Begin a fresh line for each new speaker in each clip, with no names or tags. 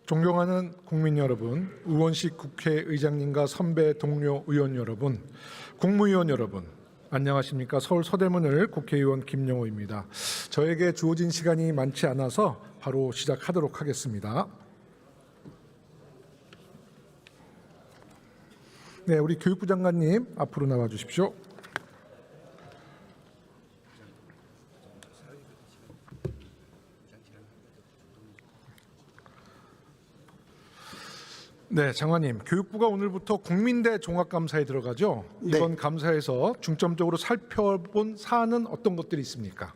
존경하는 국민 여러분, 의원식 국회의장님과 선배 동료 의원 여러분, 국무위원 여러분, 안녕하십니까. 서울 서대문을 국회의원 김영호입니다. 저에게 주어진 시간이 많지 않아서 바로 시작하도록 하겠습니다. 네, 우리 교육부 장관님 앞으로 나와 주십시오. 네, 장관님, 교육부가 오늘부터 국민대 종합감사에 들어가죠. 이번
네.
감사에서 중점적으로 살펴본 사안은 어떤 것들이 있습니까?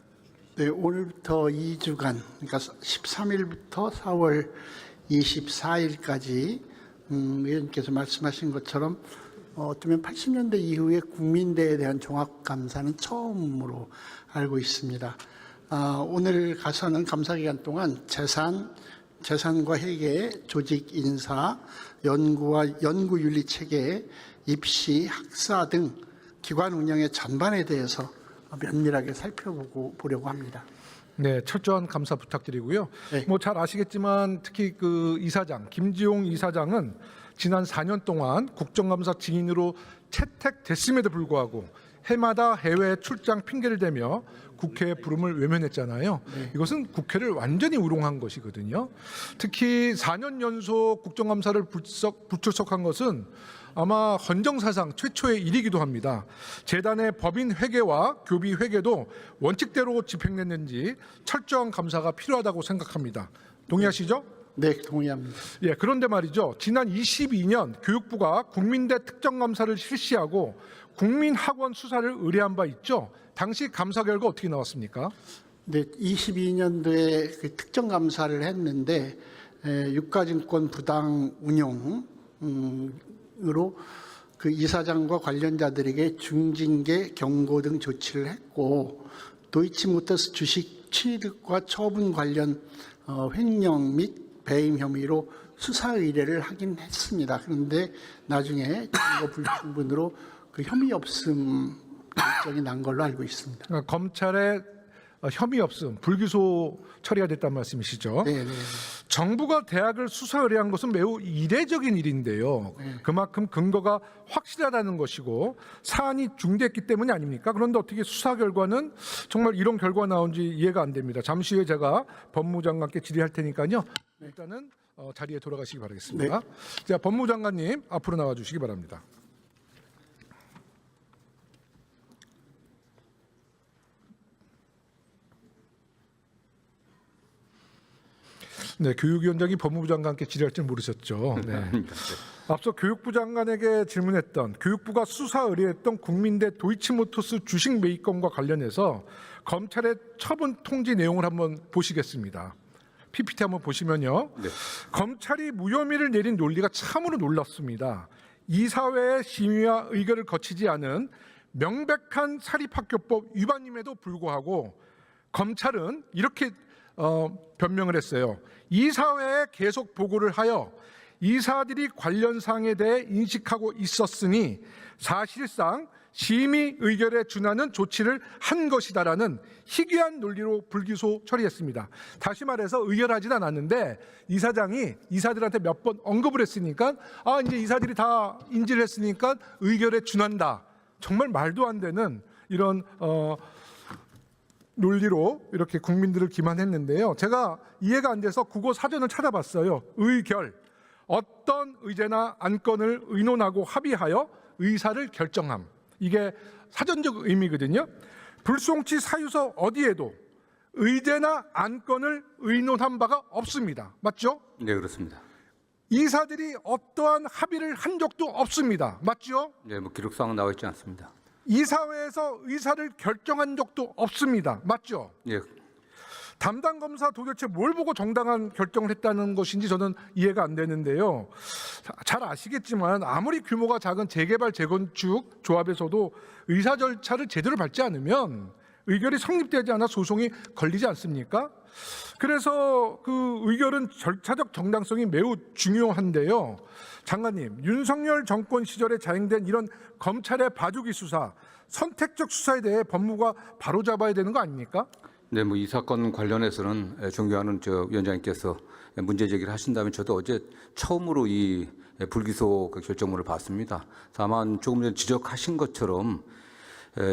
네, 오늘부터 2주간, 그러니까 13일부터 4월 24일까지 의원님께서 말씀하신 것처럼 어쩌면 80년대 이후에 국민대에 대한 종합감사는 처음으로 알고 있습니다. 오늘 가서는 감사 기간 동안 재산과 회계, 조직 인사, 연구와 연구윤리 체계, 입시, 학사 등 기관 운영의 전반에 대해서 면밀하게 살펴보려고 합니다.
네, 철저한 감사 부탁드리고요.
네.
뭐 잘 아시겠지만 특히 그 이사장 김지용 이사장은 지난 4년 동안 국정감사 증인으로 채택됐음에도 불구하고 해마다 해외 출장 핑계를 대며 국회 부름을 외면했잖아요.
네.
이것은 국회를 완전히 우롱한 것이거든요. 특히 4년 연속 국정감사를 불출석한 것은 아마 헌정사상 최초의 일이기도 합니다. 재단의 법인 회계와 교비 회계도 원칙대로 집행됐는지 철저한 감사가 필요하다고 생각합니다. 동의하시죠?
네, 동의합니다.
예, 그런데 말이죠. 지난 22년 교육부가 국민대 특정감사를 실시하고 국민학원 수사를 의뢰한 바 있죠. 당시 감사 결과 어떻게 나왔습니까?
네, 22년도에 그 특정 감사를 했는데 유가증권 부당 운용으로 그 이사장과 관련자들에게 중징계, 경고 등 조치를 했고 도이치모터스 주식 취득과 처분 관련 횡령 및 배임 혐의로 수사 의뢰를 하긴 했습니다. 그런데 나중에 증거 불충분으로 그 혐의 없음 결정이 난 걸로 알고 있습니다.
그러니까 검찰의 혐의 없음, 불기소 처리가 됐다는 말씀이시죠?
네, 네.
정부가 대학을 수사 의뢰한 것은 매우 이례적인 일인데요. 그만큼 근거가 확실하다는 것이고 사안이 중대했기 때문이 아닙니까? 그런데 어떻게 수사 결과는 정말 이런 결과가 나온지 이해가 안 됩니다. 잠시 후에 제가 법무장관께 질의할 테니까요. 일단은 자리에 돌아가시기 바라겠습니다.
네.
자, 법무장관님 앞으로 나와 주시기 바랍니다. 네, 교육위원장이 법무부 장관께 질의할 줄 모르셨죠. 네. 앞서 교육부 장관에게 질문했던 교육부가 수사 의뢰했던 국민대 도이치모터스 주식 매입건과 관련해서 검찰의 처분 통지 내용을 한번 보시겠습니다. PPT 한번 보시면요. 네. 검찰이 무혐의를 내린 논리가 참으로 놀랍습니다. 이사회의 심의와 의결을 거치지 않은 명백한 사립학교법 위반임에도 불구하고 검찰은 이렇게 변명을 했어요. 이사회에 계속 보고를 하여 이사들이 관련 사항에 대해 인식하고 있었으니 사실상 심의 의결에 준하는 조치를 한 것이다라는 희귀한 논리로 불기소 처리했습니다. 다시 말해서 의결하지는 않았는데 이사장이 이사들한테 몇 번 언급을 했으니까 이제 이사들이 다 인지를 했으니까 의결에 준한다. 정말 말도 안 되는 이런 논리로 이렇게 국민들을 기만했는데요. 제가 이해가 안 돼서 국어 사전을 찾아봤어요. 의결, 어떤 의제나 안건을 의논하고 합의하여 의사를 결정함. 이게 사전적 의미거든요. 불송치 사유서 어디에도 의제나 안건을 의논한 바가 없습니다. 맞죠?
네, 그렇습니다.
이사들이 어떠한 합의를 한 적도 없습니다. 맞죠?
네, 뭐 기록상 나와 있지 않습니다.
이사회에서 의사를 결정한 적도 없습니다. 맞죠?
예.
담당 검사 도대체 뭘 보고 정당한 결정을 했다는 것인지 저는 이해가 안 되는데요. 잘 아시겠지만 아무리 규모가 작은 재개발 재건축 조합에서도 의사 절차를 제대로 밟지 않으면 의결이 성립되지 않아 소송이 걸리지 않습니까? 그래서 그 의결은 절차적 정당성이 매우 중요한데요. 장관님, 윤석열 정권 시절에 자행된 이런 검찰의 봐주기 수사, 선택적 수사에 대해 법무부가 바로잡아야 되는 거 아닙니까?
네, 뭐 이 사건 관련해서는 존경하는 위원장님께서 문제 제기를 하신다면 저도 어제 처음으로 이 불기소 그 결정문을 봤습니다. 다만 조금 전에 지적하신 것처럼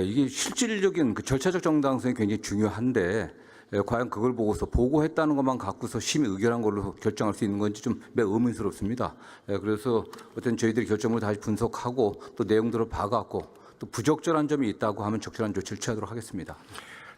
이게 실질적인 그 절차적 정당성이 굉장히 중요한데 과연 그걸 보고서 보고했다는 것만 갖고서 심의 의결한 걸로 결정할 수 있는 건지 좀 매우 의문스럽습니다. 그래서 어떤 저희들이 결정을 다시 분석하고 또 내용들을 봐갖고 또 부적절한 점이 있다고 하면 적절한 조치를 취하도록 하겠습니다.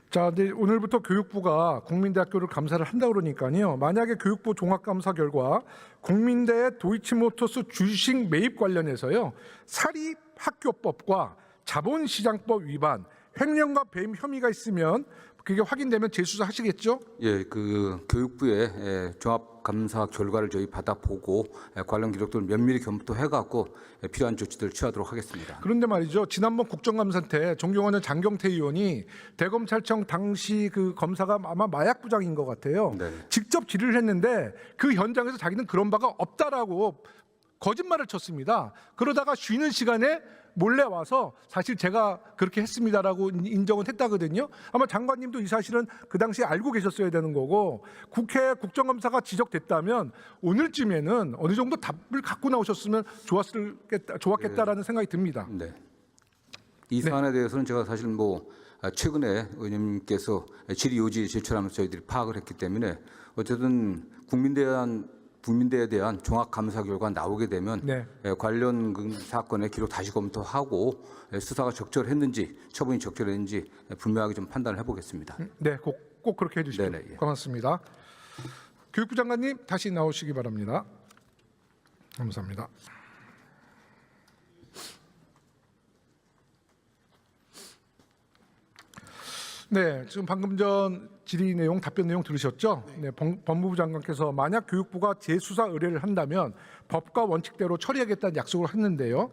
자, 근데 오늘부터 교육부가 국민대학교를 감사를 한다고 그러니까요. 만약에 교육부 종합감사 결과 국민대의 도이치모터스 주식 매입 관련해서요. 사립학교법과 자본시장법 위반, 횡령과 배임 혐의가 있으면 그게 확인되면 재수사하시겠죠?
예, 그 교육부의 종합 감사 결과를 저희 받아보고 관련 기록들을 면밀히 검토해갖고 필요한 조치들을 취하도록 하겠습니다.
그런데 말이죠. 지난번 국정감사 때 존경하는 장경태 의원이 대검찰청 당시 그 검사가 아마 마약부장인 것 같아요.
네.
직접 질의를 했는데 그 현장에서 자기는 그런 바가 없다라고 거짓말을 쳤습니다. 그러다가 쉬는 시간에 몰래 와서 사실 제가 그렇게 했습니다라고 인정은 했다거든요. 아마 장관님도 이 사실은 그 당시에 알고 계셨어야 되는 거고 국회 국정감사가 지적됐다면 오늘쯤에는 어느 정도 답을 갖고 나오셨으면 좋았겠다라는 생각이 듭니다.
네. 이 사안에 대해서는 제가 사실 뭐 최근에 의원님께서 질의 요지 제출하면서 저희들이 파악을 했기 때문에 어쨌든 국민대에 대한 종합 감사 결과 나오게 되면
네.
관련 그 사건의 기록 다시 검토하고 수사가 적절했는지 처분이 적절했는지 분명하게 좀 판단을 해보겠습니다.
네, 꼭 그렇게 해주십시오.
네네, 예.
고맙습니다. 교육부 장관님 다시 나오시기 바랍니다. 감사합니다. 네, 지금 방금 전 질의 내용, 답변 내용 들으셨죠? 네, 법무부 장관께서 만약 교육부가 재수사 의뢰를 한다면 법과 원칙대로 처리하겠다는 약속을 했는데요.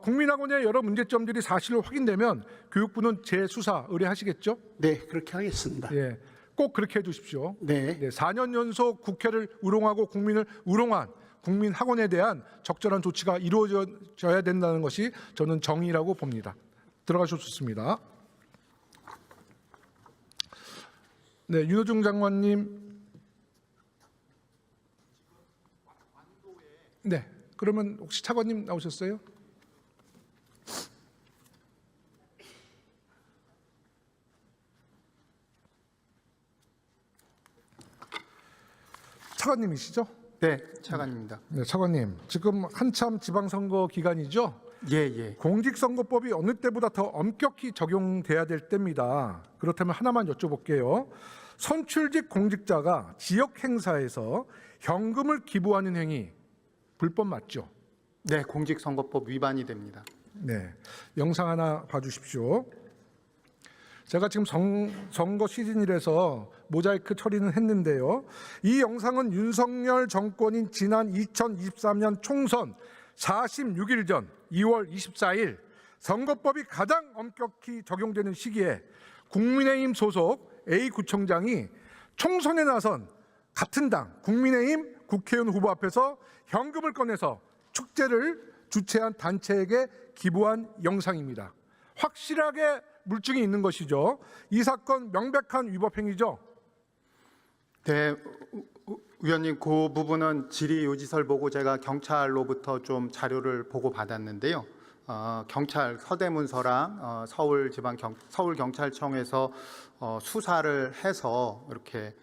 국민학원의 여러 문제점들이 사실로 확인되면 교육부는 재수사 의뢰하시겠죠?
네, 그렇게 하겠습니다.
예, 꼭 그렇게 해주십시오.
네.
네, 4년 연속 국회를 우롱하고 국민을 우롱한 국민학원에 대한 적절한 조치가 이루어져야 된다는 것이 저는 정의라고 봅니다. 들어가셔도 좋습니다. 네, 윤호중 장관님. 네, 그러면 혹시 차관님 나오셨어요? 차관님이시죠?
네, 차관입니다.
네, 차관님. 지금 한참 지방선거 기간이죠?
예.
공직선거법이 어느 때보다 더 엄격히 적용돼야 될 때입니다. 그렇다면 하나만 여쭤볼게요. 선출직 공직자가 지역 행사에서 현금을 기부하는 행위 불법 맞죠?
네, 공직선거법 위반이 됩니다.
네, 영상 하나 봐주십시오. 제가 지금 선거 시즌이라서 모자이크 처리는 했는데요. 이 영상은 윤석열 정권인 지난 2023년 총선 46일 전 2월 24일 선거법이 가장 엄격히 적용되는 시기에 국민의힘 소속 A구청장이 총선에 나선 같은 당 국민의힘 국회의원 후보 앞에서 현금을 꺼내서 축제를 주최한 단체에게 기부한 영상입니다. 확실하게 물증이 있는 것이죠. 이 사건 명백한 위법 행위죠.
네, 의원님 그 부분은 질의 요지서를 보고 제가 경찰로부터 좀 자료를 보고 받았는데요. 경찰 서대문서랑 서울 경찰청에서 수사를 해서 이렇게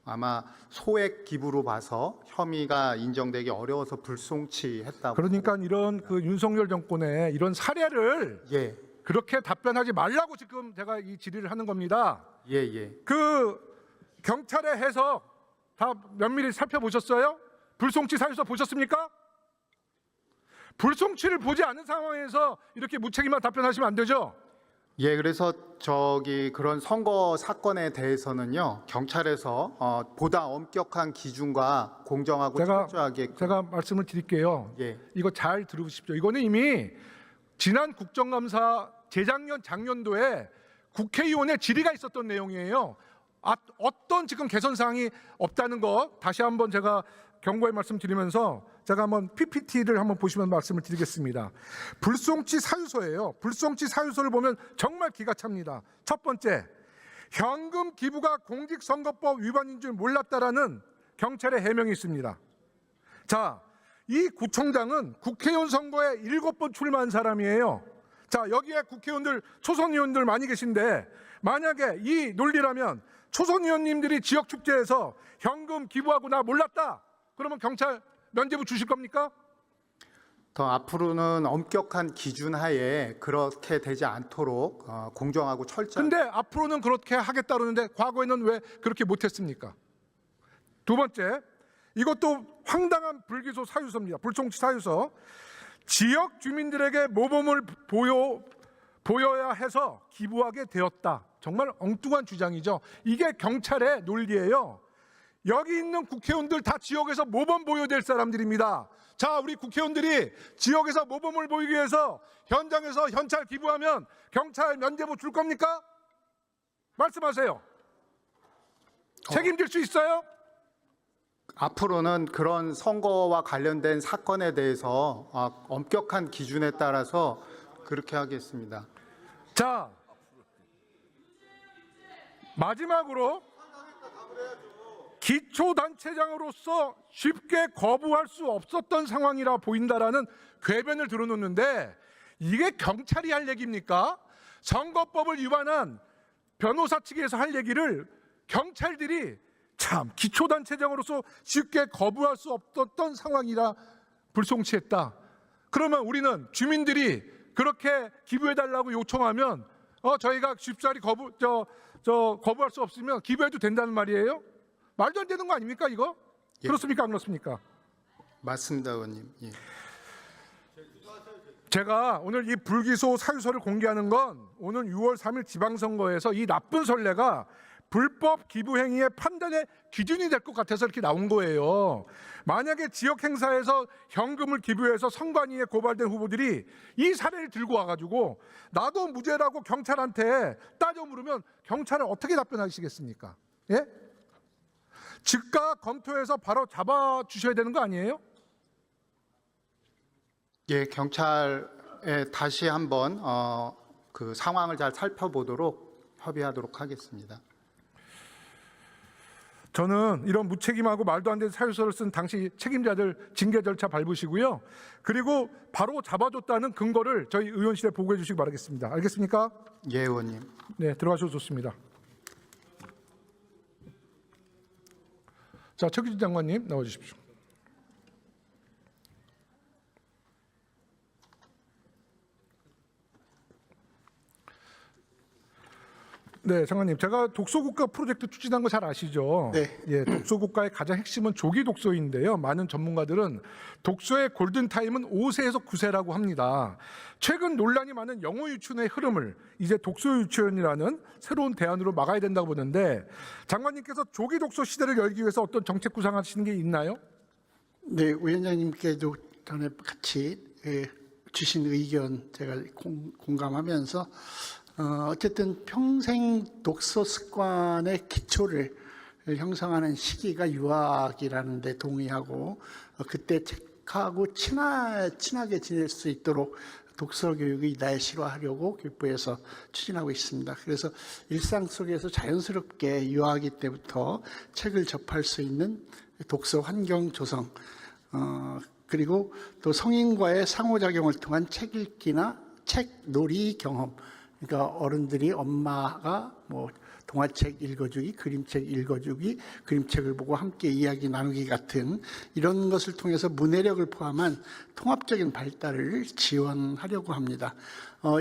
아마 소액 기부로 봐서 혐의가 인정되기 어려워서 불송치했다고.
그러니까 이런 그 윤석열 정권의 이런 사례를
예.
그렇게 답변하지 말라고 지금 제가 이 질의를 하는 겁니다.
예.
그 경찰의 해석 다 면밀히 살펴보셨어요? 불송치 사유서 보셨습니까? 불송치를 보지 않은 상황에서 이렇게 무책임한 답변하시면 안 되죠.
예, 그래서 그런 선거 사건에 대해서는요 경찰에서 보다 엄격한 기준과 공정하고 철저하게
제가 말씀을 드릴게요.
예.
이거 잘 들으십시오. 이거는 이미 지난 국정감사 재작년 작년도에 국회의원의 질의가 있었던 내용이에요. 어떤 지금 개선 사항이 없다는 거 다시 한번 제가 경고의 말씀드리면서 제가 한번 PPT를 한번 보시면 말씀을 드리겠습니다. 불송치 사유서예요. 불송치 사유서를 보면 정말 기가 찹니다. 첫 번째, 현금 기부가 공직선거법 위반인 줄 몰랐다라는 경찰의 해명이 있습니다. 자, 이 구청장은 국회의원 선거에 7번 출마한 사람이에요. 자, 여기에 국회의원들, 초선 의원들 많이 계신데 만약에 이 논리라면 초선 의원님들이 지역 축제에서 현금 기부하고 나 몰랐다. 그러면 경찰 면죄부 주실 겁니까?
더 앞으로는 엄격한 기준 하에 그렇게 되지 않도록 공정하고 철저한.
근데 앞으로는 그렇게 하겠다 그러는데 과거에는 왜 그렇게 못했습니까? 두 번째, 이것도 황당한 불기소 사유서입니다. 불송치 사유서. 지역 주민들에게 모범을 보여야 해서 기부하게 되었다. 정말 엉뚱한 주장이죠. 이게 경찰의 논리예요. 여기 있는 국회의원들 다 지역에서 모범 보여야 될 사람들입니다. 자, 우리 국회의원들이 지역에서 모범을 보이기 위해서 현장에서 현찰 기부하면 경찰 면죄부 줄 겁니까? 말씀하세요. 책임질 수 있어요?
앞으로는 그런 선거와 관련된 사건에 대해서 엄격한 기준에 따라서 그렇게 하겠습니다.
자, 마지막으로 기초단체장으로서 쉽게 거부할 수 없었던 상황이라 보인다라는 궤변을 들어놓는데 이게 경찰이 할 얘기입니까? 선거법을 위반한 변호사 측에서 할 얘기를 경찰들이 참 기초단체장으로서 쉽게 거부할 수 없었던 상황이라 불송치했다. 그러면 우리는 주민들이 그렇게 기부해달라고 요청하면 저희가 쉽사리 거부할 수 없으면 기부해도 된다는 말이에요? 말도 안 되는 거 아닙니까 이거?
예.
그렇습니까 안 그렇습니까?
맞습니다, 의원님. 예.
제가 오늘 이 불기소 사유서를 공개하는 건 오늘 6월 3일 지방선거에서 이 나쁜 선례가 불법 기부 행위의 판단의 기준이 될 것 같아서 이렇게 나온 거예요. 만약에 지역 행사에서 현금을 기부해서 선관위에 고발된 후보들이 이 사례를 들고 와가지고 나도 무죄라고 경찰한테 따져 물으면 경찰은 어떻게 답변하시겠습니까? 예? 즉각 검토해서 바로 잡아 주셔야 되는 거 아니에요?
예, 경찰에 다시 한번 그 상황을 잘 살펴보도록 협의하도록 하겠습니다.
저는 이런 무책임하고 말도 안 되는 사유서를 쓴 당시 책임자들 징계 절차 밟으시고요. 그리고 바로 잡아줬다는 근거를 저희 의원실에 보고해 주시기 바라겠습니다. 알겠습니까?
예, 의원님.
네, 들어가셔도 좋습니다. 자, 최규진 장관님 나와 주십시오. 네, 장관님, 제가 독서국가 프로젝트 추진한 거 잘 아시죠?
네.
예, 독서국가의 가장 핵심은 조기 독서인데요. 많은 전문가들은 독서의 골든 타임은 5세에서 9세라고 합니다. 최근 논란이 많은 영어 유치원의 흐름을 이제 독서 유치원이라는 새로운 대안으로 막아야 된다고 보는데 장관님께서 조기 독서 시대를 열기 위해서 어떤 정책 구상하시는 게 있나요?
네, 위원장님께도 전에 같이 주신 의견 제가 공감하면서 어쨌든 평생 독서 습관의 기초를 형성하는 시기가 유학이라는 데 동의하고 그때 책하고 친하게 지낼 수 있도록 독서 교육을 이다시화하려고 교육부에서 추진하고 있습니다. 그래서 일상 속에서 자연스럽게 유아기 때부터 책을 접할 수 있는 독서 환경 조성, 그리고 또 성인과의 상호작용을 통한 책 읽기나 책 놀이 경험, 그러니까 어른들이 엄마가 뭐 동화책 읽어주기, 그림책 읽어주기, 그림책을 보고 함께 이야기 나누기 같은 이런 것을 통해서 문해력을 포함한 통합적인 발달을 지원하려고 합니다.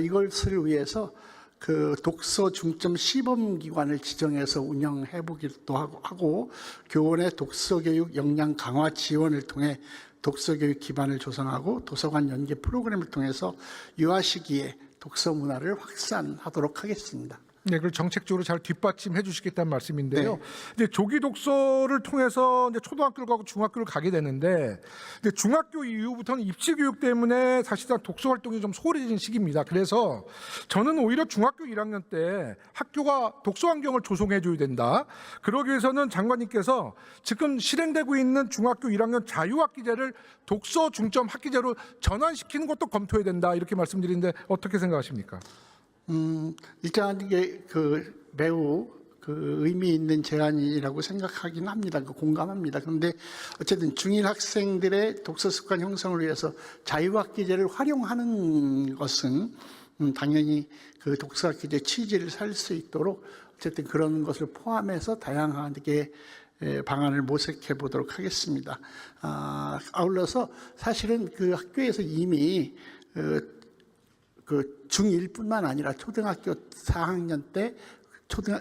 이것을 위해서 그 독서 중점 시범 기관을 지정해서 운영해 보기도 하고 교원의 독서 교육 역량 강화 지원을 통해 독서 교육 기반을 조성하고 도서관 연계 프로그램을 통해서 유아 시기에 독서 문화를 확산하도록 하겠습니다.
네, 그걸 정책적으로 잘 뒷받침해 주시겠다는 말씀인데요.
네.
이제 조기 독서를 통해서 이제 초등학교를 가고 중학교를 가게 되는데, 이제 중학교 이후부터는 입시 교육 때문에 사실상 독서 활동이 좀 소홀해진 시기입니다. 그래서 저는 오히려 중학교 1학년 때 학교가 독서 환경을 조성해 줘야 된다. 그러기 위해서는 장관님께서 지금 실행되고 있는 중학교 1학년 자유학기제를 독서 중점 학기제로 전환시키는 것도 검토해야 된다. 이렇게 말씀드리는데 어떻게 생각하십니까?
일단 이게 매우 그 의미 있는 제안이라고 생각하긴 합니다. 공감합니다. 그런데 어쨌든 중1 학생들의 독서 습관 형성을 위해서 자유학기제를 활용하는 것은 당연히 그 독서학기제 취지를 살 수 있도록 어쨌든 그런 것을 포함해서 다양하게 방안을 모색해 보도록 하겠습니다. 아울러서 사실은 그 학교에서 이미 그 중1뿐만 아니라 초등학교 4학년 때,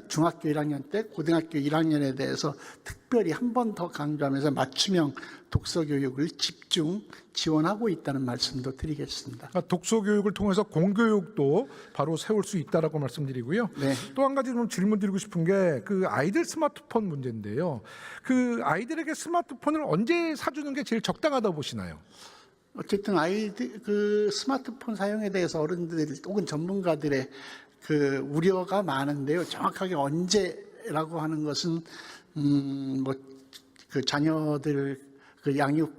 중학교 1학년 때, 고등학교 1학년에 대해서 특별히 한 번 더 강조하면서 맞춤형 독서 교육을 집중 지원하고 있다는 말씀도 드리겠습니다.
독서 교육을 통해서 공교육도 바로 세울 수 있다라고 말씀드리고요.
네.
또 한 가지 좀 질문드리고 싶은 게 그 아이들 스마트폰 문제인데요. 그 아이들에게 스마트폰을 언제 사주는 게 제일 적당하다고 보시나요?
어쨌든 아이들 그 스마트폰 사용에 대해서 어른들 혹은 전문가들의 그 우려가 많은데요. 정확하게 언제라고 하는 것은 뭐 그 자녀들 그 양육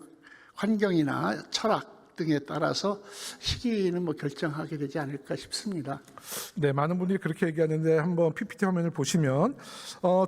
환경이나 철학 등에 따라서 시기는 뭐 결정하게 되지 않을까 싶습니다.
네, 많은 분들이 그렇게 얘기하는데 한번 PPT 화면을 보시면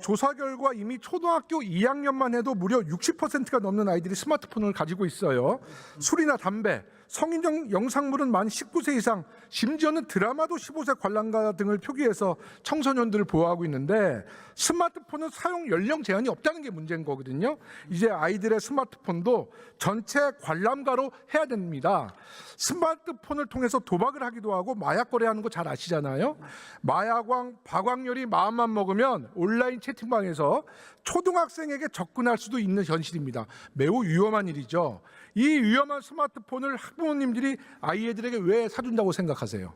조사 결과 이미 초등학교 2학년만 해도 무려 60%가 넘는 아이들이 스마트폰을 가지고 있어요. 술이나 담배, 성인용 영상물은 만 19세 이상, 심지어는 드라마도 15세 관람가 등을 표기해서 청소년들을 보호하고 있는데 스마트폰은 사용 연령 제한이 없다는 게 문제인 거거든요. 이제 아이들의 스마트폰도 전체 관람가로 해야 됩니다. 스마트폰을 통해서 도박을 하기도 하고 마약 거래하는 거 잘 아시잖아요. 마약왕 박광렬이 마음만 먹으면 온라인 채팅방에서 초등학생에게 접근할 수도 있는 현실입니다. 매우 위험한 일이죠. 이 위험한 스마트폰을 학부모님들이 아이들에게 왜 사준다고 생각하세요?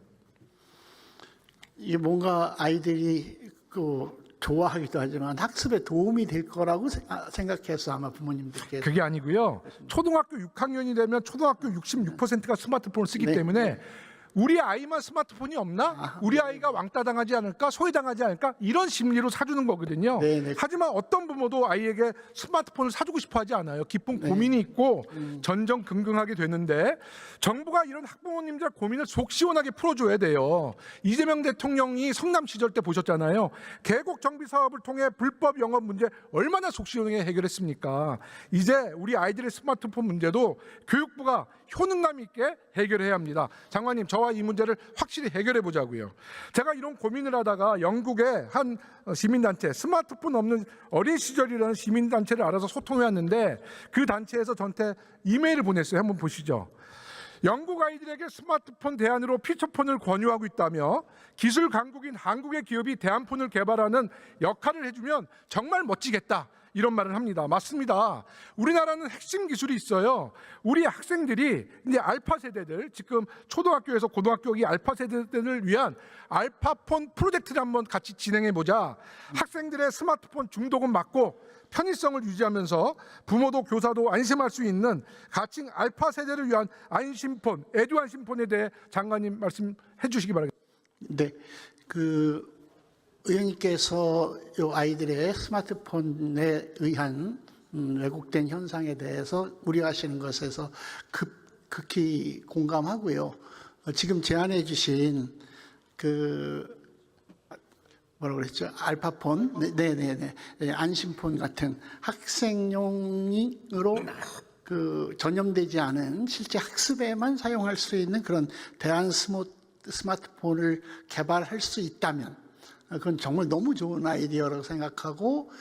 이게 뭔가 아이들이 그 좋아하기도 하지만 학습에 도움이 될 거라고 생각해서 아마 부모님들께서
그게 아니고요. 초등학교 6학년이 되면 초등학교 66%가 스마트폰을 쓰기
네,
때문에 우리 아이만 스마트폰이 없나? 우리 아이가 왕따 당하지 않을까? 소외당하지 않을까? 이런 심리로 사주는 거거든요.
네.
하지만 어떤 부모도 아이에게 스마트폰을 사주고 싶어 하지 않아요. 깊은 고민이 있고 전전긍긍하게 되는데 정부가 이런 학부모님들 고민을 속 시원하게 풀어줘야 돼요. 이재명 대통령이 성남 시절 때 보셨잖아요. 계곡 정비 사업을 통해 불법 영업 문제 얼마나 속 시원하게 해결했습니까? 이제 우리 아이들의 스마트폰 문제도 교육부가 효능감 있게 해결해야 합니다. 장관님, 저와 이 문제를 확실히 해결해 보자고요. 제가 이런 고민을 하다가 영국의 한 시민단체, 스마트폰 없는 어린 시절이라는 시민단체를 알아서 소통해 왔는데 그 단체에서 저한테 이메일을 보냈어요. 한번 보시죠. 영국 아이들에게 스마트폰 대안으로 피처폰을 권유하고 있다며 기술 강국인 한국의 기업이 대안폰을 개발하는 역할을 해주면 정말 멋지겠다. 이런 말을 합니다. 맞습니다. 우리나라는 핵심 기술이 있어요. 우리 학생들이 이제 알파 세대들, 지금 초등학교에서 고등학교 이 알파 세대들을 위한 알파폰 프로젝트를 한번 같이 진행해 보자. 학생들의 스마트폰 중독은 막고 편의성을 유지하면서 부모도 교사도 안심할 수 있는 가칭 알파 세대를 위한 안심폰, 에듀안심폰에 대해 장관님 말씀해 주시기 바라겠습니다.
네, 그 의원님께서 이 아이들의 스마트폰에 의한 왜곡된 현상에 대해서 우려하시는 것에서 극히 공감하고요. 지금 제안해 주신 그 뭐라고 그랬죠? 알파폰, 네네네, 안심폰 같은 학생용으로 그 전염되지 않은 실제 학습에만 사용할 수 있는 그런 대안 스마트폰을 개발할 수 있다면 그건 정말 너무 좋은 아이디어라고 생각하고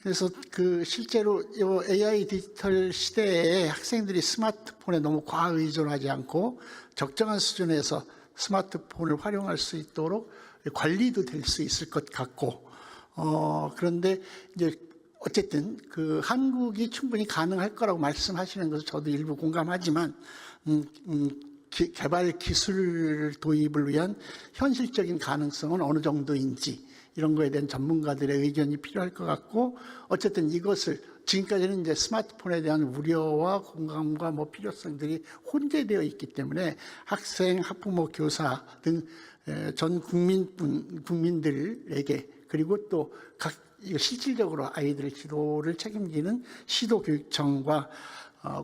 그래서 그 실제로 이 AI 디지털 시대에 학생들이 스마트폰에 너무 과의존하지 않고 적정한 수준에서 스마트폰을 활용할 수 있도록 관리도 될 수 있을 것 같고 그런데 이제 어쨌든 그 한국이 충분히 가능할 거라고 말씀하시는 것을 저도 일부 공감하지만 개발 기술 도입을 위한 현실적인 가능성은 어느 정도인지 이런 거에 대한 전문가들의 의견이 필요할 것 같고 어쨌든 이것을 지금까지는 이제 스마트폰에 대한 우려와 공감과 뭐 필요성들이 혼재되어 있기 때문에 학생, 학부모, 교사 등 전 국민들에게 그리고 또 각 실질적으로 아이들의 지도를 책임지는 시도교육청과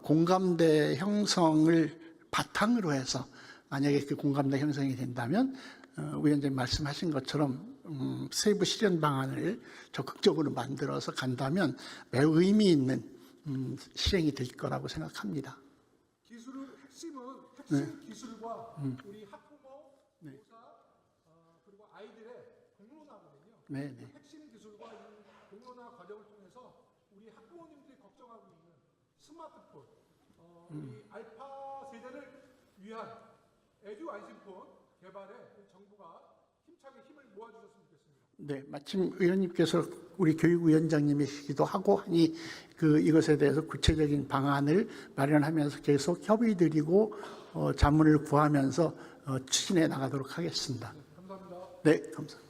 공감대 형성을 바탕으로 해서 만약에 그 공감대 형성이 된다면 위원장님 말씀하신 것처럼 세부 실현 방안을 적극적으로 만들어서 간다면 매우 의미 있는 실행이 될 거라고 생각합니다.
기술의 핵심 기술과 우리 학부모, 교사 그리고 아이들의 공론화거든요.
네, 네.
핵심 기술과 이 공론화 과정을 통해서 우리 학부모님들이 걱정하고 있는 스마트폰, 우리 알파 세대를 위한 에듀 안심폰 개발에 정부가 힘차게 힘을 모아주셨으면 좋겠습니다.
네, 마침 의원님께서 우리 교육위원장님이시기도 하고 하니 이것에 대해서 구체적인 방안을 마련하면서 계속 협의드리고 자문을 구하면서 추진해 나가도록 하겠습니다.
감사합니다.
네, 감사합니다.